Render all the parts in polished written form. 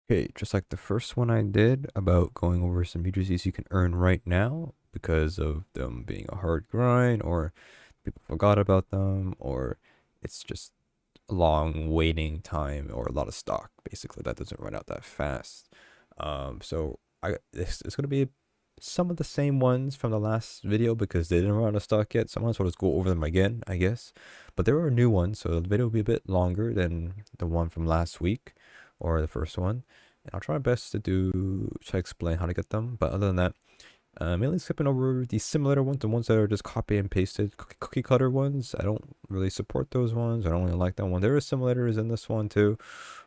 Okay, just like the first one I did about going over some UGCs you can earn right now because of them being a hard grind, or people forgot about them, or it's just a long waiting time or a lot of stock basically that doesn't run out that fast. So it's gonna be some of the same ones from the last video because they didn't run out of stock yet. Someone's will just go over them again, I guess. But there are new ones, so the video will be a bit longer than the one from last week or the first one. And I'll try my best to explain how to get them. But other than that, mainly skipping over the simulator ones, the ones that are just copy and pasted, cookie cutter ones. I don't really support those ones. I don't really like that one. There are simulators in this one too,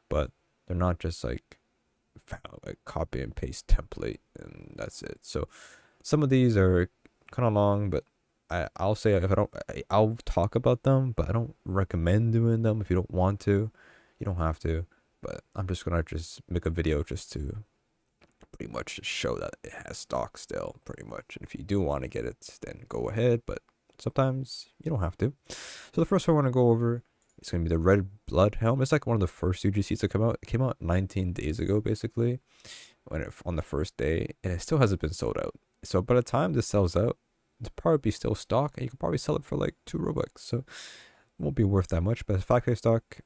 but they're not just like copy and paste template and that's it. So some of these are kind of long, but I'll say if I don't, I'll talk about them, but I don't recommend doing them. If you don't want to, you don't have to. But I'm just gonna make a video just to pretty much just show that it has stock still, pretty much. And if you do want to get it, then go ahead. But sometimes you don't have to. So the first one I want to go over is going to be the red Blood Helm. It's like one of the first UGCs to come out. It came out 19 days ago, basically, on the first day, and it still hasn't been sold out. So by the time this sells out, it'll probably be still stock, and you can probably sell it for like 2 Robux. So it won't be worth that much, but it's 5k stock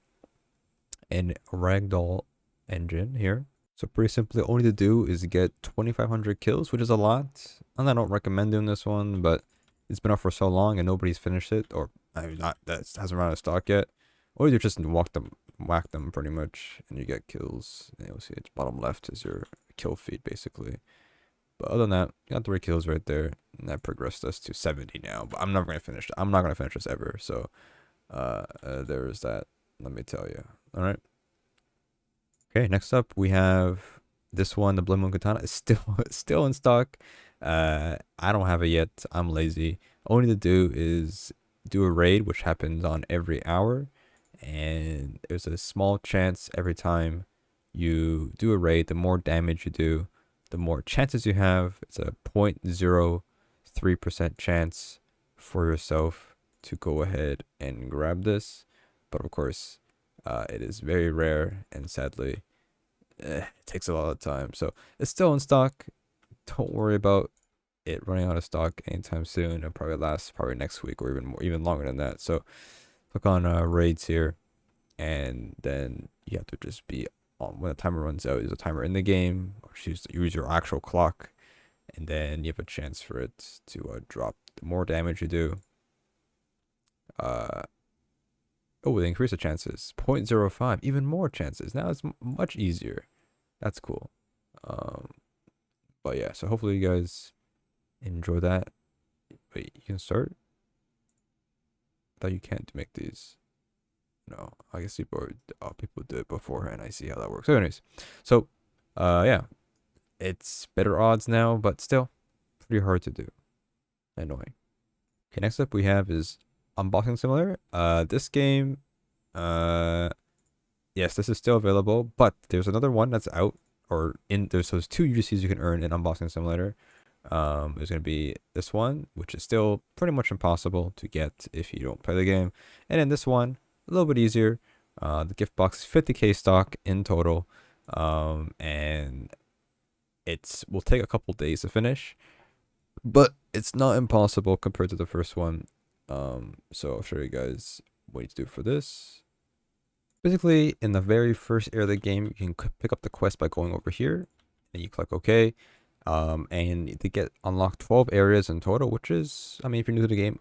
and ragdoll engine here. So pretty simply, all you need to do is get 2,500 kills, which is a lot. And I don't recommend doing this one, but it's been out for so long and nobody's finished it, or I mean, not that hasn't run out of stock yet. Or you just whack them pretty much, and you get kills. And you'll see it's bottom left is your kill feed basically. But other than that, you got 3 kills right there, and that progressed us to 70 now. But I'm never gonna finish. I'm not gonna finish this ever. So, there's that. Let me tell you. All right. Okay, next up we have this one, the Bloodmoon Katana is still in stock. I don't have it yet. I'm lazy. All you need to do is do a raid, which happens on every hour, and there's a small chance every time you do a raid. The more damage you do, the more chances you have. It's a 0.03% chance for yourself to go ahead and grab this, but of course, it is very rare, and sadly, it takes a lot of time. So it's still in stock. Don't worry about it running out of stock anytime soon. It'll probably last next week or even longer than that. So click on raids here, and then you have to just be on when the timer runs out. There's a timer in the game, or use your actual clock, and then you have a chance for it to drop. The more damage you do, oh, they increase the chances. 0.05, even more chances. Now it's much easier. That's cool. But yeah, so hopefully you guys enjoy that. Wait, you can start? I thought you can't make these. No, I guess people did it beforehand. I see how that works. So anyways, so yeah, it's better odds now, but still pretty hard to do. Annoying. Okay, next up we have is Unboxing Simulator. This game, yes, this is still available, but there's another one that's out, or there's those 2 UGCs you can earn in Unboxing Simulator. There's gonna be this one, which is still pretty much impossible to get if you don't play the game, and then this one, a little bit easier. The gift box is 50k stock in total, and will take a couple days to finish, but it's not impossible compared to the first one. So I'll show you guys what you need to do for this. Basically, in the very first area of the game, you can pick up the quest by going over here, and you click OK. And to get unlocked 12 areas in total, which is, I mean, if you're new to the game,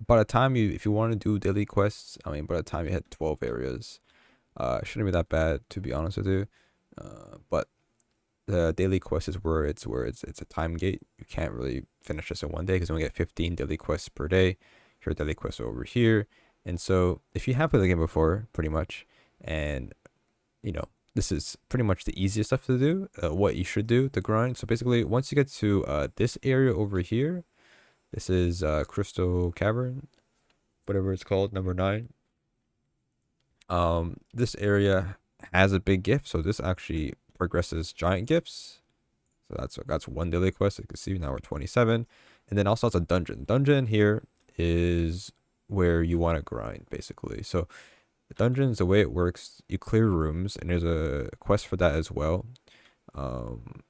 by the time if you want to do daily quests, I mean, by the time you hit 12 areas, it shouldn't be that bad, to be honest with you. But the daily quest is where it's a time gate. You can't really finish this in one day because you only get 15 daily quests per day. Your daily quests are over here, and so if you have played the game before, pretty much, and you know, this is pretty much the easiest stuff to do, what you should do to grind. So basically, once you get to this area over here, this is Crystal Cavern, whatever it's called, number 9. This area has a big gift, so this actually progresses giant gifts. So that's one daily quest. You can see now we're 27, and then also it's a dungeon. Dungeon here is where you want to grind, basically. So The dungeons, the way it works, you clear rooms, and there's a quest for that as well. Um,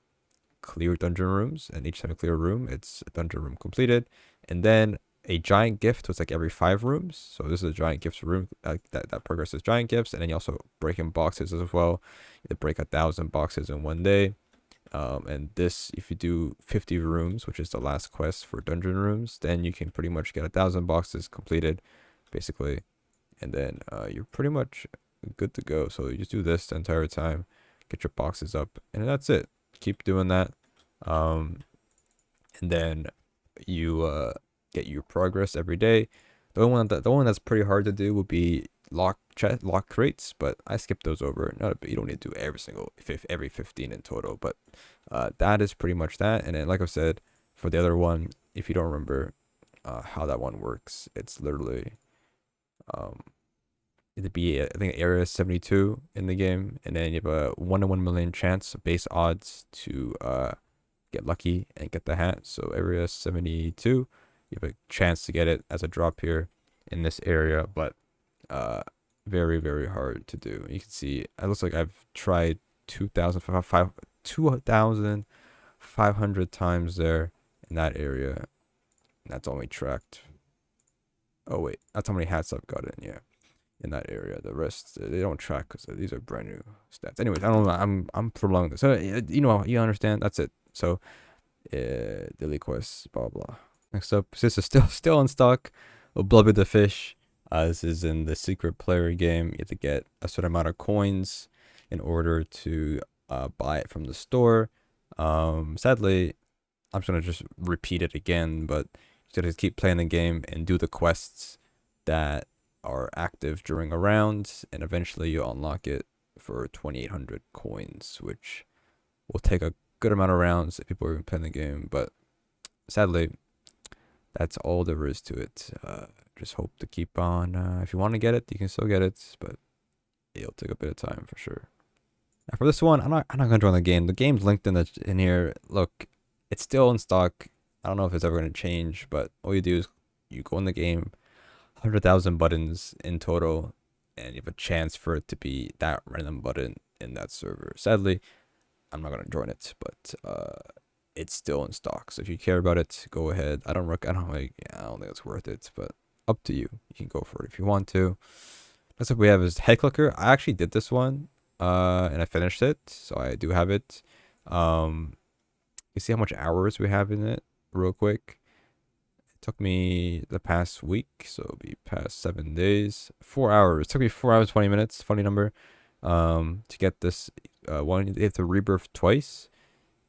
Clear dungeon rooms, and each time you clear a room, it's a dungeon room completed. And then a giant gift was like every 5 rooms. So this is a giant gifts room that progresses giant gifts, and then you also break in boxes as well. You break 1,000 boxes in one day. And this, if you do 50 rooms, which is the last quest for dungeon rooms, then you can pretty much get 1,000 boxes completed, basically, and then you're pretty much good to go. So you just do this the entire time, get your boxes up, and that's it. Keep doing that, and then you get your progress every day. The one that's pretty hard to do would be lock crates, but I skipped those over. You don't need to do every 15 in total, but that is pretty much that. And then, like I said, for the other one, if you don't remember how that one works, it's literally it'd be, I think, area 72 in the game, and then you have a 1 in 1 million chance, base odds, to get lucky and get the hat. So area 72, you have a chance to get it as a drop here in this area, but very, very hard to do. You can see it looks like I've tried 2,500 times there in that area, and that's only tracked. Oh wait, that's how many hats I've gotten. Yeah, in that area. The rest they don't track because these are brand new stats. Anyways, I don't know. I'm prolonging this. So you understand. That's it. So daily quests, blah blah. Next up, this is still in stock. Bluppy the Fish. This is in the secret player game. You have to get a certain amount of coins in order to buy it from the store. Sadly, I'm just gonna just repeat it again, but you gotta keep playing the game and do the quests that are active during a round, and eventually you'll unlock it for 2,800 coins, which will take a good amount of rounds if people are playing the game. But sadly, that's all there is to it. Just hope to keep on. If you want to get it, you can still get it, but it'll take a bit of time for sure. Now for this one, I'm not gonna join the game. The game's linked in here. Look, it's still in stock. I don't know if it's ever gonna change, but all you do is you go in the game, 100,000 buttons in total, and you have a chance for it to be that random button in that server. Sadly, I'm not gonna join it, but it's still in stock. So if you care about it, go ahead. I don't think it's worth it, but up to you. You can go for it if you want to. Next up we have is Head Clicker. I actually did this one, and I finished it, so I do have it. You see how much hours we have in it real quick. It took me the past week, so it'll be past 7 days. 4 hours. It took me 4 hours 20 minutes. Funny number. To get this one, you have to rebirth twice,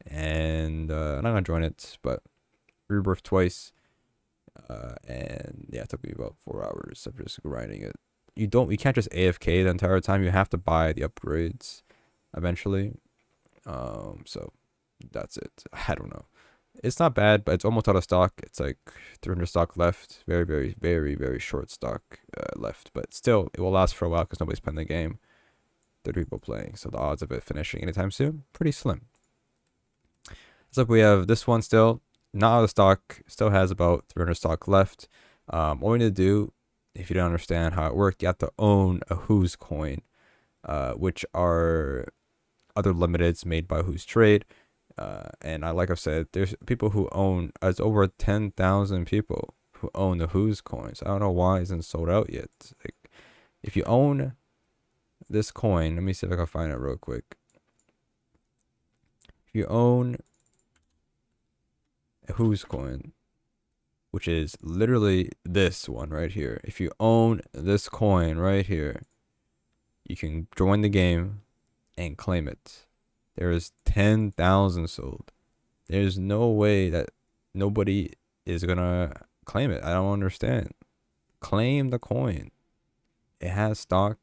and I'm not gonna join it, but rebirth twice. And yeah, it took me about 4 hours of just grinding it. You can't just AFK the entire time. You have to buy the upgrades eventually. So that's it. I don't know. It's not bad, but it's almost out of stock. It's like 300 stock left. Very, very, very, very short stock left. But still, it will last for a while because nobody's playing the game. 30 people playing, so the odds of it finishing anytime soon, pretty slim. So we have this one still not out of stock. Still has about 300 stock left. All we need to do, if you don't understand how it worked, you have to own a whosecoin, which are other limiteds made by Who's Trade. And like I've said, there's people who own, it's over 10,000 people who own the whosecoins. I don't know why it isn't sold out yet. Like, if you own this coin, let me see if I can find it real quick. If you own a whosecoin, which is literally this one right here, if you own this coin right here, you can join the game and claim it. There is 10,000 sold. There's no way that nobody is gonna claim it. I don't understand. Claim the coin. It has stock.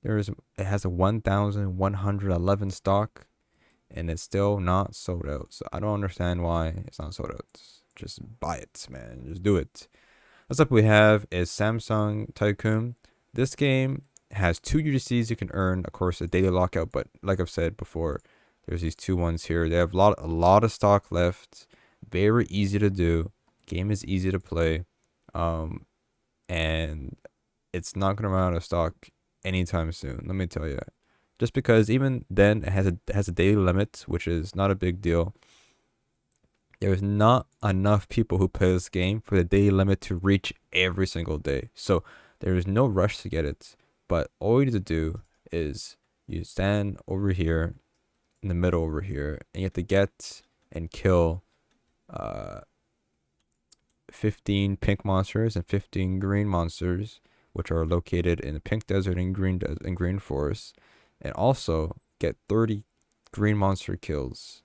It has a 1,111 stock, and it's still not sold out. So I don't understand why it's not sold out. Just buy it, man. Just do it. Next up we have is Samsung Tycoon. This game has 2 UGCs you can earn, of course, a daily lockout, but like I've said before, there's these 2 ones here. They have a lot of stock left. Very easy to do. Game is easy to play. And it's not gonna run out of stock anytime soon. Let me tell you. Just because even then it has a daily limit, which is not a big deal. There's not enough people who play this game for the daily limit to reach every single day. So there is no rush to get it. But all you need to do is you stand over here in the middle over here, and you have to get and kill 15 pink monsters and 15 green monsters, which are located in the pink desert and green forest, and also get 30 green monster kills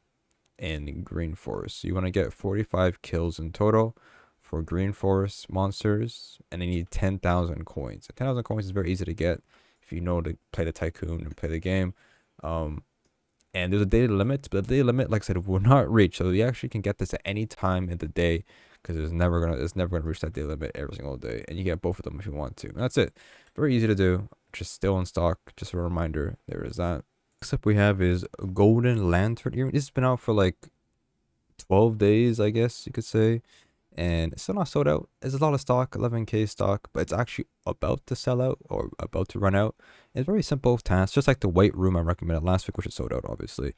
in green forest. So you want to get 45 kills in total for green forest monsters, and they need 10,000 coins. 10,000 coins is very easy to get if you know to play the Tycoon and play the game. And there's a daily limit, but the daily limit, like I said, will not reach. So you actually can get this at any time in the day, because it's never gonna reach that daily limit every single day. And you get both of them if you want to. And that's it. Very easy to do. Just still in stock. Just a reminder. There is that. Next up we have is Golden Lantern earring. This has been out for like 12 days, I guess you could say. And it's still not sold out. There's a lot of stock, 11k stock, but it's actually about to sell out or about to run out. It's a very simple task, just like the white room I recommended last week, which is sold out, obviously.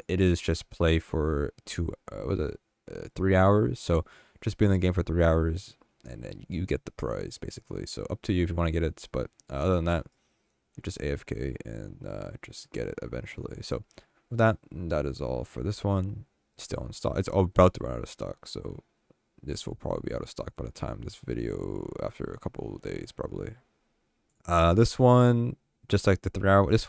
It is just play for 3 hours. So just be in the game for 3 hours, and then you get the prize, basically. So up to you if you want to get it, but other than that, you just AFK and just get it eventually. So with that is all for this one. Still in stock. It's about to run out of stock, so this will probably be out of stock by the time this video, after a couple of days probably. This one, just like the 3 hour, this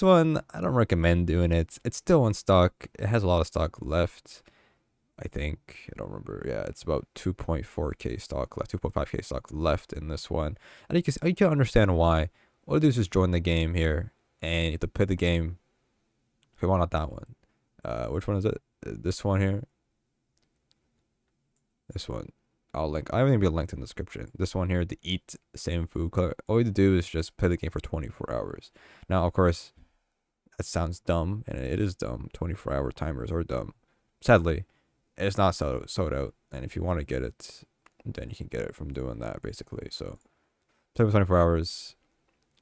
one I don't recommend doing it. It's still in stock. It has a lot of stock left, I think. I don't remember. Yeah, it's about 2.4k stock left, 2.5k stock left in this one. And you can understand why. All you do is just join the game here, and you have to play the game. If you want, not that one. Which one is it? This one here. This one, I'll link. I have gonna be linked in the description. This one here, the eat same food color. All you have to do is just play the game for 24 hours. Now, of course, that sounds dumb, and it is dumb. 24-hour timers are dumb. Sadly, it's not sold out. And if you want to get it, then you can get it from doing that, basically. So, play for 24 hours,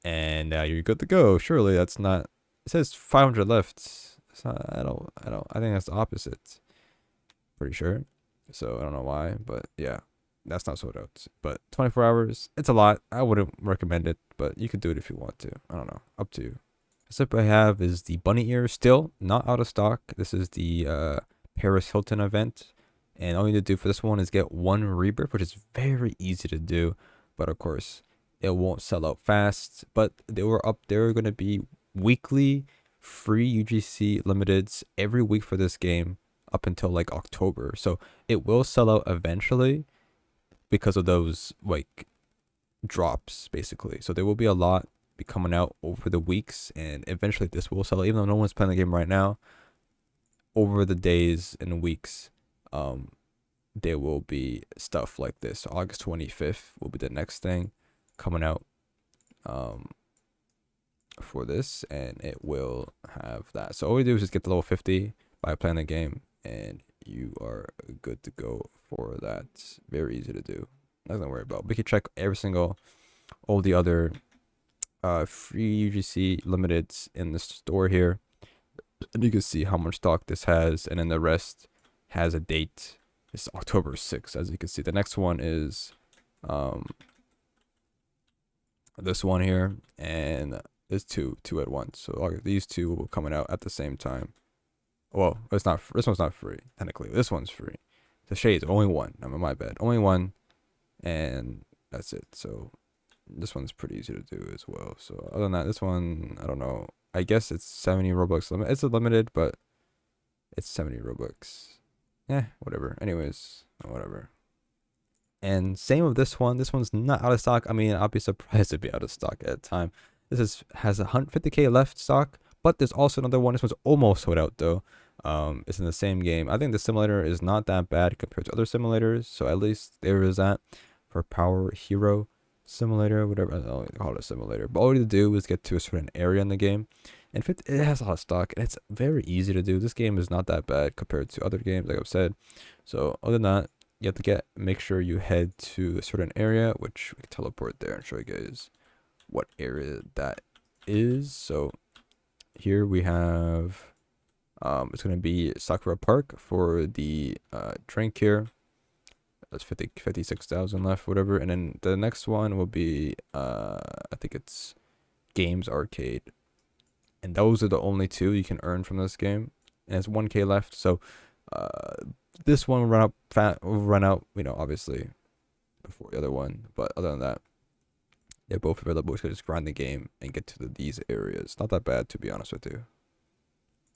and you're good to go. Surely that's not. It says 500 left. It's not. I don't. I think that's the opposite. Pretty sure. So I don't know why, but yeah, that's not sold out. But 24 hours, it's a lot. I wouldn't recommend it, but you could do it if you want to. I don't know, up to you. Next up I have is the bunny ear, still not out of stock. This is the Paris Hilton event, and all you need to do for this one is get 1 rebirth, which is very easy to do. But of course, it won't sell out fast. But they were going to be weekly free UGC limiteds every week for this game, up until like October. So it will sell out eventually because of those like drops, basically. So there will be a lot be coming out over the weeks, and eventually this will sell out. Even though no one's playing the game right now, over the days and weeks, there will be stuff like this. So August 25th will be the next thing coming out for this, and it will have that. So all we do is just get the level 50 by playing the game, and you are good to go for that. Very easy to do. Nothing to worry about. We can check all the other free UGC limiteds in the store here, and you can see how much stock this has, and then the rest has a date. It's October 6th, as you can see. The next one is this one here, and there's two at once. So these two will be coming out at the same time. Well, it's not. This one's not free technically. This one's free. The shades only one. I mean, my bad. Only one, and that's it. So this one's pretty easy to do as well. So other than that, this one, I don't know. I guess it's 70 Robux limit. It's a limited, but it's 70 Robux. Whatever. Anyways, whatever. And same with this one. This one's not out of stock. I mean, I'll be surprised to be out of stock at a time. This has 150k left stock, but there's also another one. This one's almost sold out though. It's in the same game. I think the simulator is not that bad compared to other simulators, so at least there is that for Power Hero Simulator, whatever. I don't know, call it a simulator. But all you have to do is get to a certain area in the game, and it has a lot of stock, and it's very easy to do. This game is not that bad compared to other games, like I've said. So other than that, you have to make sure you head to a certain area, which we can teleport there and show you guys what area that is. So here we have it's going to be Sakura Park for the drink here. That's 56,000 left, whatever. And then the next one will be I think it's Games Arcade, and those are the only two you can earn from this game, and it's 1k left. So this one will run out, you know, obviously before the other one, but other than that, they're both available. So just grind the game and get to these areas. Not that bad, to be honest with you.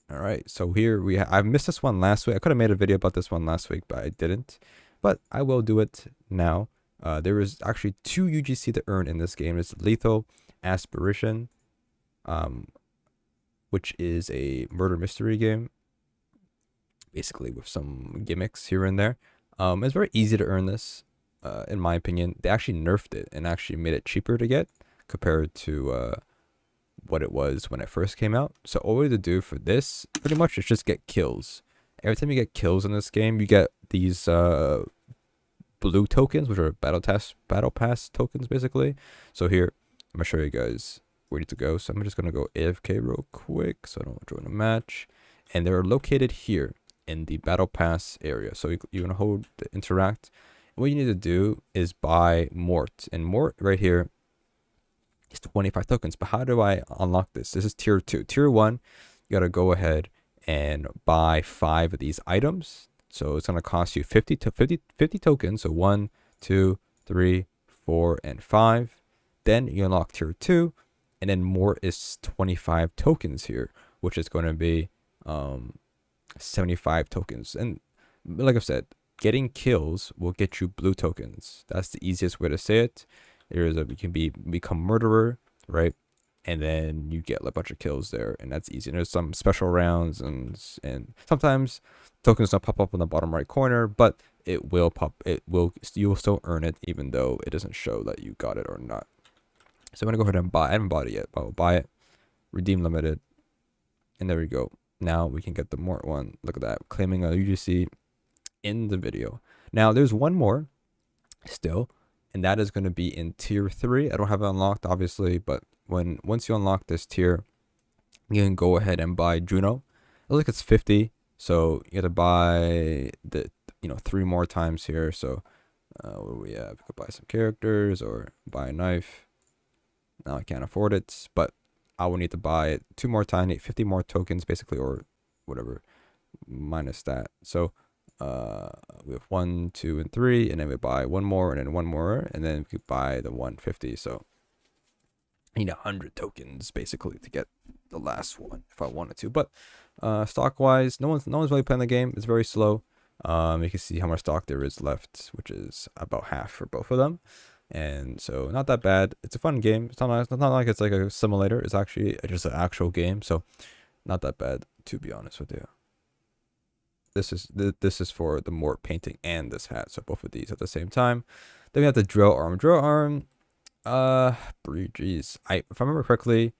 All right, so here I missed this one last week. I could have made a video about this one last week, but I didn't. But I will do it now. There is actually 2 UGC to earn in this game. It's Lethal Aspiration, which is a murder mystery game, basically with some gimmicks here and there. It's very easy to earn this, in my opinion. They actually nerfed it and actually made it cheaper to get compared to what it was when it first came out. So all we have to do for this pretty much is just get kills. Every time you get kills in this game, you get these blue tokens, which are battle pass tokens basically. So here I'm gonna show you guys where you need to go. So I'm just gonna go AFK real quick so I don't join a match, and they're located here in the battle pass area. So you're gonna hold the interact, and what you need to do is buy Mort, and Mort right here is 25 tokens. But how do I unlock this? This is tier 2. Tier 1, you gotta go ahead and buy 5 of these items. So it's gonna cost you 50 tokens. So 1, 2, 3, 4, and 5. Then you unlock tier 2, and then more is 25 tokens here, which is going to be 75 tokens. And like I've said, getting kills will get you blue tokens. That's the easiest way to say it. You can become murderer, right? And then you get a bunch of kills there, and that's easy. And there's some special rounds, and sometimes tokens don't pop up in the bottom right corner, but it will pop. You will still earn it, even though it doesn't show that you got it or not. So I'm gonna go ahead and buy. I haven't bought it yet, but I'll buy it. Redeem limited, and there we go. Now we can get the Mort one. Look at that, claiming a UGC in the video. Now there's one more still, and that is going to be in tier 3. I don't have it unlocked, obviously, but once you unlock this tier, you can go ahead and buy Juno. It looks like it's 50, so you have to buy the 3 more times here. So what do we have? We could buy some characters or buy a knife. Now I can't afford it, but I will need to buy it 2 more times, 50 more tokens basically, or whatever, minus that. So we have 1, 2, and 3, and then we buy 1 more, and then 1 more, and then we could buy the 150. So I need 100 tokens basically to get the last one if I wanted to. But stock wise, no one's really playing the game. It's very slow. You can see how much stock there is left, which is about half for both of them. And so not that bad. It's a fun game. It's not like it's like a simulator. It's actually just an actual game. So not that bad, to be honest with you. This is for the Mort painting and this hat. So both of these at the same time. Then we have the drill arm. Drill arm. Geez. If I remember correctly,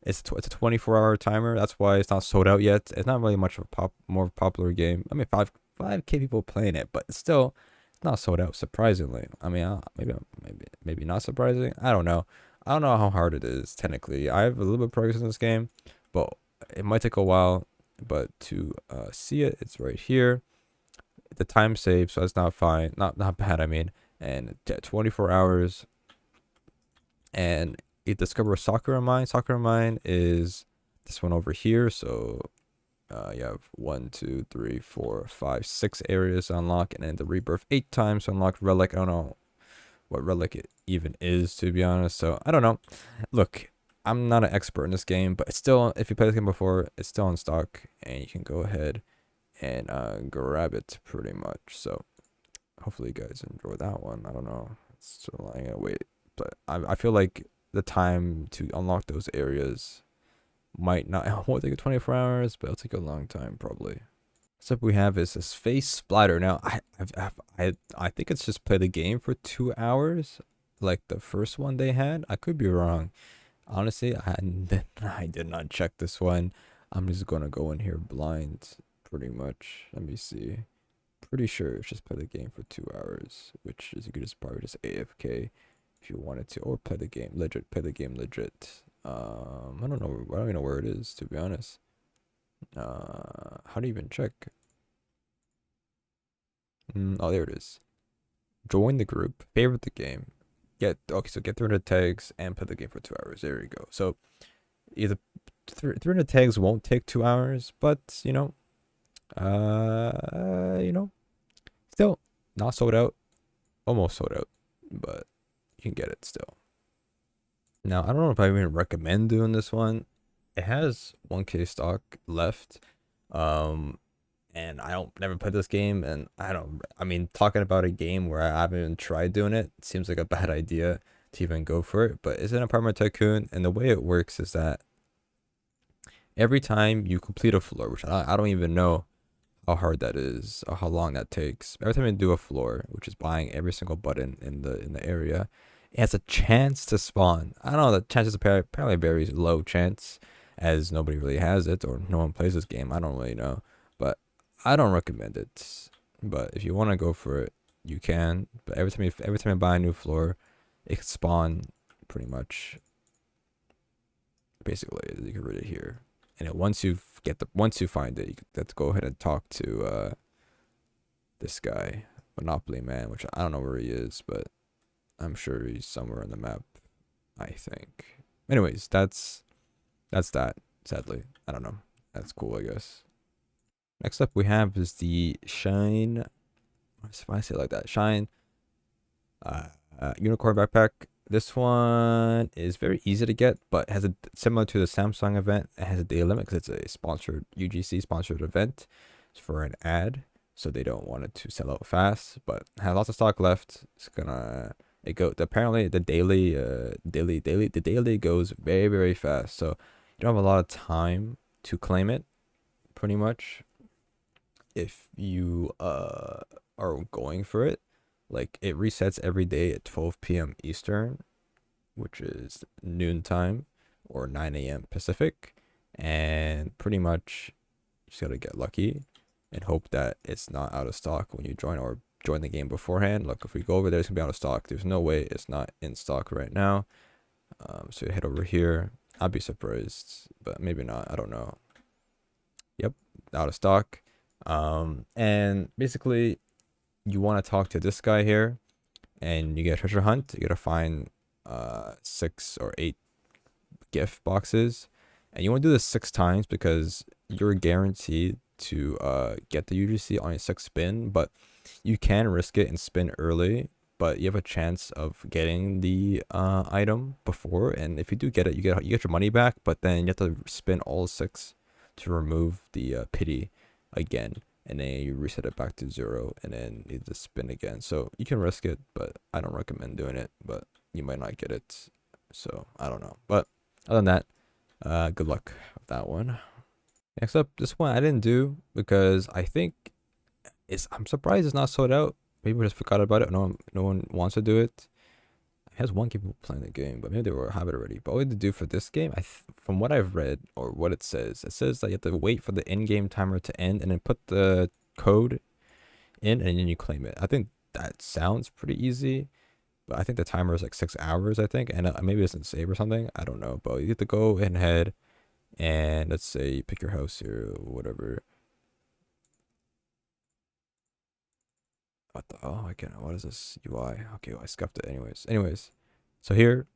it's a 24-hour timer. That's why it's not sold out yet. It's not really much of a more popular game. I mean, 5k people playing it, but it's still not sold out, surprisingly. I mean, maybe not surprising. I don't know how hard it is technically. I have a little bit of progress in this game, but it might take a while. But to see it, it's right here. The time saved, so that's not fine, not bad. I mean, and 24 hours. And you discover a Sakura mine. Sakura mine is this one over here. So you have 1, 2, 3, 4, 5, 6 areas to unlock, and then the rebirth 8 times to unlock relic. I don't know what relic it even is, to be honest. So I don't know. Look, I'm not an expert in this game, but it's still, if you played this game before, it's still in stock, and you can go ahead and grab it pretty much. So hopefully you guys enjoy that one. I don't know. It's still lying in wait, but I feel like the time to unlock those areas might not, it won't take 24 hours, but it'll take a long time probably. Next up we have is this face Splatter. Now I think it's just play the game for 2 hours, like the first one they had. I could be wrong. Honestly, I did not check this one. I'm just gonna go in here blind, pretty much. Let me see. pretty sure it's just play the game for 2 hours, which is you could just probably just AFK if you wanted to, or play the game legit. Play the game legit. I don't know. I don't even know where it is, to be honest. How do you even check? Oh, there it is. Join the group, favorite the game, get 300 tags and play the game for 2 hours. There you go. So either 300 tags won't take 2 hours, but still not sold out, almost sold out, but you can get it still. Now I don't know if I even recommend doing this one. It has 1k stock left, and I don't never played this game, and I mean, talking about a game where I haven't even tried doing it seems like a bad idea to even go for it. But it's an apartment tycoon, and the way it works is that every time you complete a floor, which I don't even know how hard that is or how long that takes. Every time you do a floor, which is buying every single button in the area, it has a chance to spawn. I don't know, the chances apparently very low chance, as nobody really has it or no one plays this game. I don't really know, but I don't recommend it. But if you want to go for it, you can. But every time you buy a new floor, it can spawn pretty much. Basically, you can read it here. And once you find it, you have to go ahead and talk to this guy, Monopoly Man, which I don't know where he is, but I'm sure he's somewhere on the map, I think. Anyways, that's that. Sadly, I don't know. That's cool, I guess. Next up, we have is the SHEIN. If I say it like that, SHEIN unicorn backpack. This one is very easy to get, but has a similar to the Samsung event. It has a day limit because it's a sponsored UGC sponsored event. It's for an ad, so they don't want it to sell out fast. But has lots of stock left. It's gonna apparently the daily goes very, very fast. So you don't have a lot of time to claim it. Pretty much, if you are going for it. Like, it resets every day at 12 p.m. Eastern, which is noontime, or 9 a.m. Pacific. And pretty much you just gotta get lucky and hope that it's not out of stock when you join, or join the game beforehand. Look, if we go over there, it's gonna be out of stock. There's no way it's not in stock right now. So you head over here. I'd be surprised, but maybe not. I don't know. Yep, out of stock. And basically, you want to talk to this guy here, and you get a treasure hunt. You gotta find 6 or 8 gift boxes, and you want to do this 6 times because you're guaranteed to get the UGC on a 6 spin. But you can risk it and spin early, but you have a chance of getting the item before. And if you do get it, you get your money back, but then you have to spin all 6 to remove the pity again. And then you reset it back to 0, and then you just spin again. So you can risk it, but I don't recommend doing it. But you might not get it, so I don't know. But other than that, good luck with that one. Next up, this one I didn't do because I think I'm surprised it's not sold out. Maybe we just forgot about it. No one wants to do it. It has 1 people playing the game, but maybe they were have it already. But what we had to do for this game, from what I've read or what it says that you have to wait for the in-game timer to end and then put the code in, and then you claim it. I think that sounds pretty easy, but I think the timer is like 6 hours, I think, and maybe it doesn't save or something. I don't know, but you have to go ahead and let's say you pick your house here, or whatever. What the, oh, I can't. What is this UI? Okay, well, I scuffed it anyways. So here,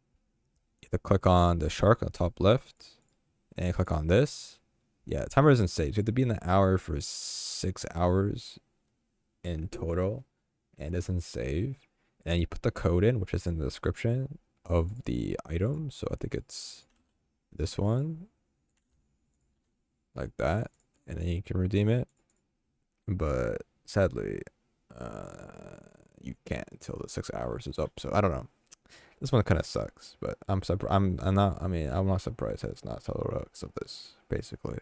you have to click on the shark on the top left, and click on this. Yeah, the timer doesn't save. So you have to be in the hour for 6 hours in total, and it doesn't save. And you put the code in, which is in the description of the item. So I think it's this one, like that, and then you can redeem it. But sadly, you can't until the 6 hours is up. So I don't know. This one kind of sucks, but I'm not surprised that it's not sold out of this, basically.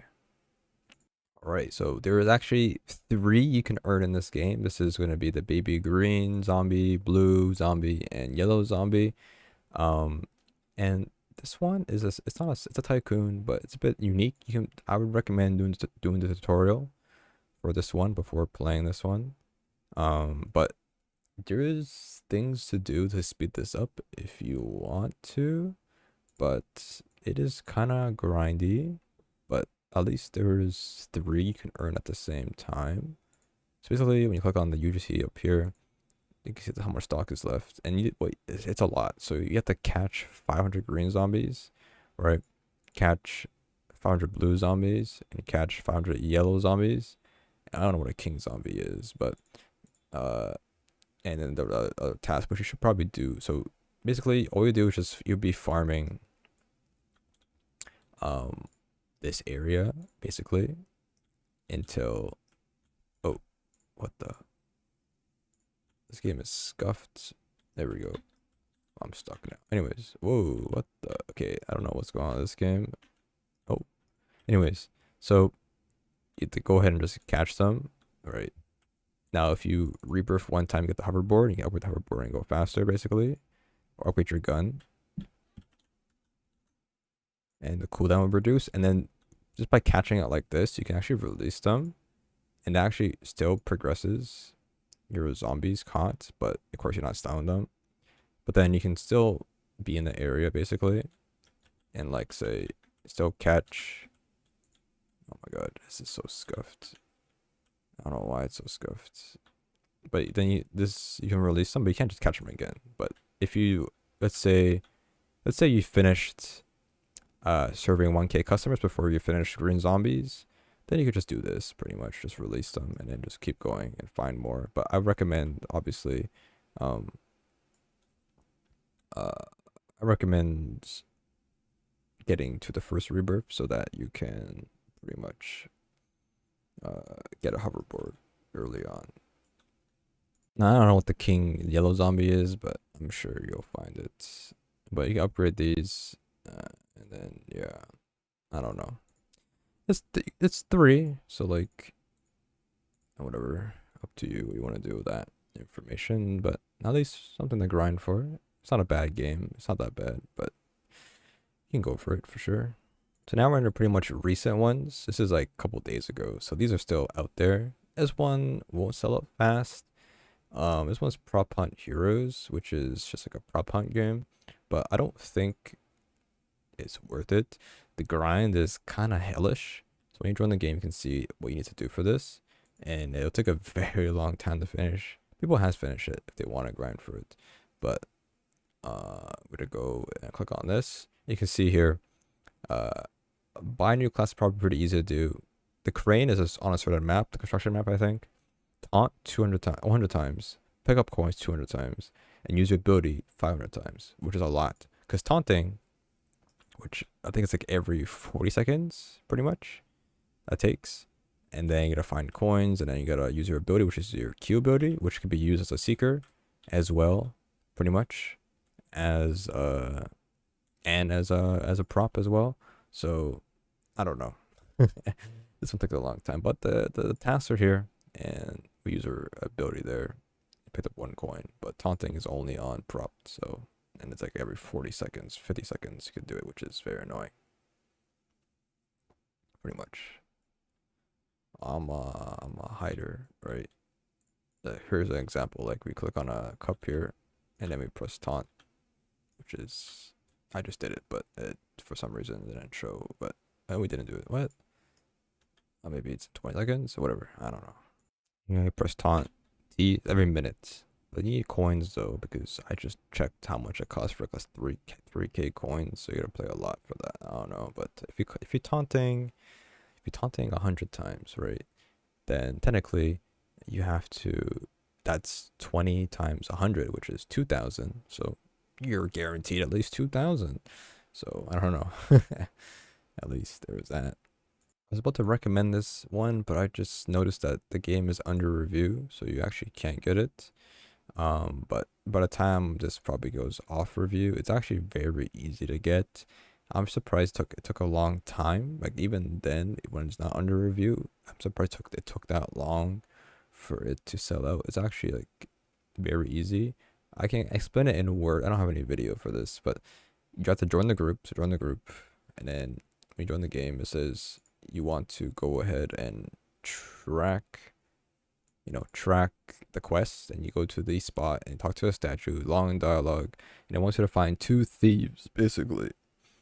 All right, so there is actually 3 you can earn in this game. This is going to be the baby green zombie, blue zombie, and yellow zombie. And this one is it's a tycoon, but it's a bit unique. I would recommend doing the tutorial for this one before playing this one. But there is things to do to speed this up if you want to, but it is kind of grindy. But at least there's 3 you can earn at the same time. So basically, when you click on the UGC up here, you can see how much stock is left, and it's a lot. So you have to catch 500 green zombies, right? Catch 500 blue zombies and catch 500 yellow zombies. I don't know what a king zombie is, but and then the other task, which you should probably do. So basically, all you do is just you'll be farming this area basically until what the, this game is scuffed. There we go. I'm stuck now. Anyways, whoa, what the, okay, I don't know what's going on in this game. Oh, anyways, so you have to go ahead and just catch them. All right, now if you rebirth one time, you get the hoverboard. You can upgrade the hoverboard and go faster basically, or upgrade your gun, and the cooldown will reduce. And then just by catching it like this, you can actually release them, and it actually still progresses your zombies caught, but of course you're not stunning them. But then you can still be in the area basically, and like say still catch. Oh my god, this is so scuffed. I don't know why it's so scuffed. But then you can release them, but you can't just catch them again. But if you let's say you finished serving 1K customers before you finish green zombies, then you could just do this pretty much, just release them and then just keep going and find more. But I recommend obviously I recommend getting to the first rebirth so that you can pretty much get a hoverboard early on. Now I don't know what the king yellow zombie is, but I'm sure you'll find it. But you can upgrade these, and then yeah, I don't know. It's 3, so like whatever, up to you what you want to do with that information. But at least something to grind for. It's not a bad game. It's not that bad, but you can go for it for sure. So now we're into pretty much recent ones. This is like a couple days ago, so these are still out there. This one won't sell up fast. This one's Prop Hunt Heroes, which is just like a prop hunt game, but I don't think it's worth it. The grind is kind of hellish. So when you join the game, you can see what you need to do for this, and it'll take a very long time to finish. People has finished it if they want to grind for it, but we're gonna go and click on this. You can see here, buy a new class is probably pretty easy to do. The crane is on a certain map, the construction map, I think. Taunt 100 times, pick up coins 200 times, and use your ability 500 times, which is a lot. Because taunting, which I think it's like every 40 seconds, pretty much, that takes. And then you gotta find coins, and then you gotta use your ability, which is your Q ability, which can be used as a seeker as well, pretty much, as and as a prop as well. So I don't know. This one took a long time, but the tasks are here, and we use our ability there. Picked up 1 coin, but taunting is only on prop, so, and it's like every 40 seconds, 50 seconds you can do it, which is very annoying. Pretty much. I'm a hider, right? Here's an example. Like we click on a cup here, and then we press taunt, which is, I just did it, but it for some reason it didn't show. But we didn't do it. What? Maybe it's 20 seconds or whatever. I don't know. Yeah, you press taunt T every minute. But you need coins though, because I just checked how much it costs for like 3K coins. So you gotta play a lot for that. I don't know, but if you're taunting 100 times, right? Then technically you have to. That's 20 times 100, which is 2,000. So you're guaranteed at least 2,000. So I don't know. At least there was that. I was about to recommend this one, but I just noticed that the game is under review, so you actually can't get it. But by the time this probably goes off review, it's actually very easy to get. I'm surprised it took a long time. Like even then, when it's not under review, I'm surprised it took that long for it to sell out. It's actually like very easy. I can explain it in a word. I don't have any video for this, but you have to join the group. So join the group, and then when you join the game, it says you want to go ahead and track track the quest, and you go to the spot and talk to a statue, long dialogue, and it wants you to find two thieves, basically.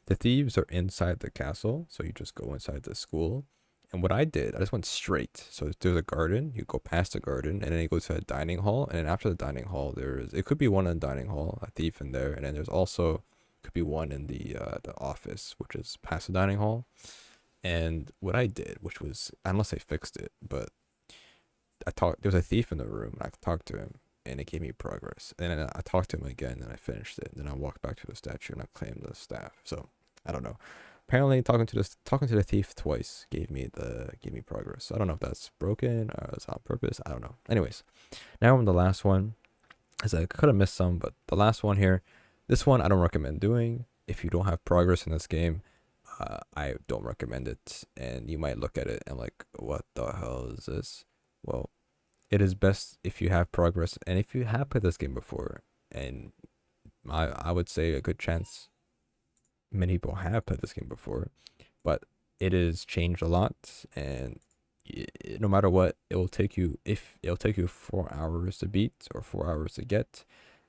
The thieves are inside the castle, so you just go inside the school. And what I did, I just went straight. So there's a garden, you go past the garden, and then you go to a dining hall, and then after the dining hall, it could be one in the dining hall, a thief in there, and then there's also could be one in the office, which is past the dining hall. And what I did, which was, unless they fixed it, but there was a thief in the room, and I talked to him, and it gave me progress. And then I talked to him again, and I finished it. And then I walked back to the statue, and I claimed the staff. So I don't know. Apparently, talking to the thief twice gave me progress. So I don't know if that's broken or it's on purpose. I don't know. Anyways, now on the last one, as I could have missed some, but the last one here, this one I don't recommend doing. If you don't have progress in this game, I don't recommend it. And you might look at it and like, what the hell is this? Well, it is best if you have progress, and if you have played this game before, and I would say a good chance many people have played this game before, but it is changed a lot, and no matter what, it'll take you 4 hours to beat or 4 hours to get.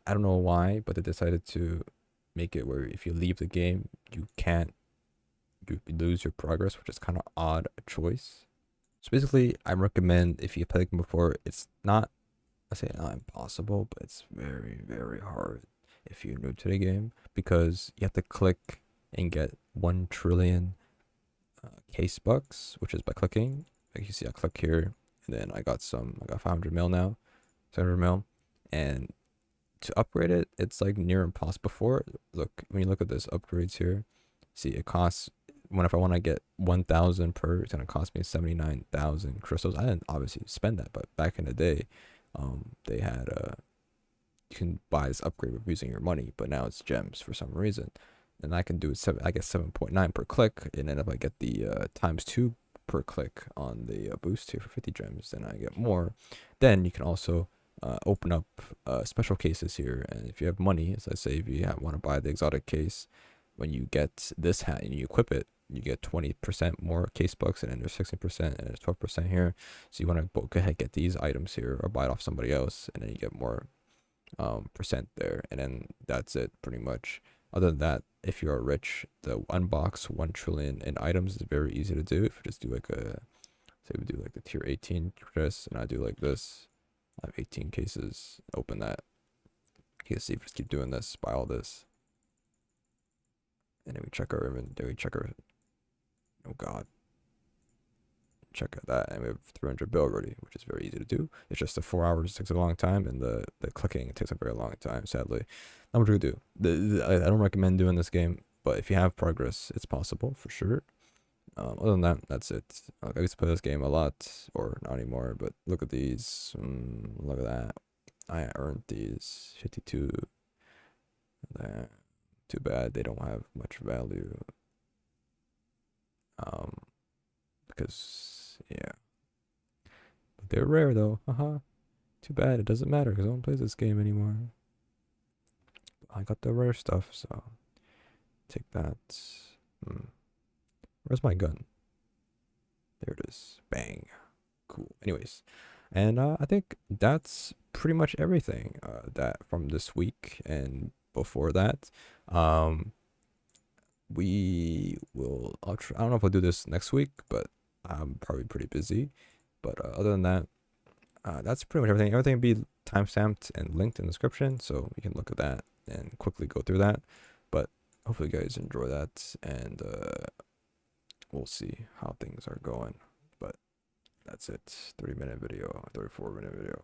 I don't know why, but they decided to make it where if you leave the game, you lose your progress, which is kind of odd choice. So basically, I recommend, if you played the game before, it's not, I say not impossible, but it's very, very hard if you're new to the game, because you have to click and get 1 trillion case bucks, which is by clicking. Like you see, I click here, and then I got 500 mil now, 700 mil, and to upgrade it, it's like near impossible. Before, look, when you look at this upgrades here, see it costs, if I want to get 1,000 per, it's gonna cost me 79,000 crystals. I didn't obviously spend that, but back in the day, they had you can buy this upgrade with using your money, but now it's gems for some reason, and I can do it. I get 7.9 per click, and then if I get the ×2 per click on the boost here for 50 gems, then I get more. Then you can also open up special cases here, and if you have money, as I say, if you want to buy the exotic case, when you get this hat and you equip it, you get 20% more case bucks, and then there's 16%, and there's 12% here. So you want to go ahead and get these items here, or buy it off somebody else, and then you get more percent there, and then that's it pretty much. Other than that, if you are rich, the unbox 1 trillion in items is very easy to do. If you just do like say we do like the tier 18 chest, and I do like this, I have 18 cases, open that. You can see if we just keep doing this, buy all this, and then we check our inventory, oh god, check out that, and we have 300 bill already, which is very easy to do. It's just the 4 hours takes a long time, and the clicking takes a very long time, sadly. Not much we do. I don't recommend doing this game, but if you have progress, it's possible for sure. Other than that, that's it. I used to play this game a lot, or not anymore, but look at these. Look at that. I earned these 52. Too bad they don't have much value. Because yeah, but they're rare though. Haha. Too bad it doesn't matter because no one plays this game anymore. I got the rare stuff, so take that. Where's my gun? There it is. Bang. Cool. Anyways, and I think that's pretty much everything that from this week and before that. We will. I don't know if I'll do this next week, but I'm probably pretty busy. But other than that, that's pretty much everything. Everything will be timestamped and linked in the description, so you can look at that and quickly go through that. But hopefully you guys enjoy that, and we'll see how things are going. But that's it. 30-minute video, 34-minute video.